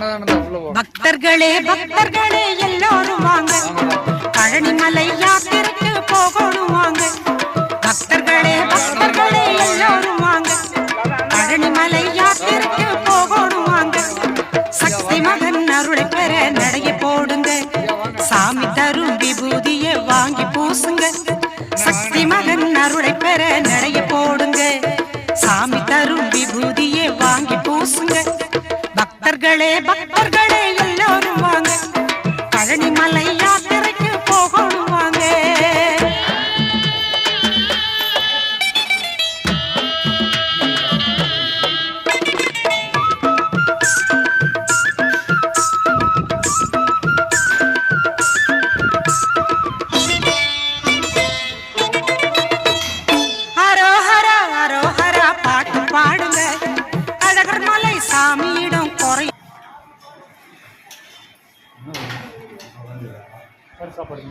பக்தர்களே பக்தர்களே எல்லோரும் வாங்க, பழனிமலை யாத்திரைக்கு போகணும் வாங்க. பக்தர்களே பக்தர்களே எல்லோரும் வாங்க, பழனிமலை யாத்திரைக்கு போகணும் வாங்க. சக்தி மகன் அருளை பெற நடைய போடுங்க, சாமி தரும் விபூதியை வாங்கி பூசுங்க. சக்தி மகன் அருளை பெற நடைய போடுங்க, சாமி தரும் விபூதியை வாங்கி பூசுங்க. பக்தர்களே பக்தர்களே எல்லோரும் வாங்க, பழனிமலை யாத்திரைக்கு போகணும் வாங்க. ஹரோஹரா ஹரோஹரா பாட்டு பாடுங்க, அழகர் மலை சாமியிடம் குறை சாப்பாடு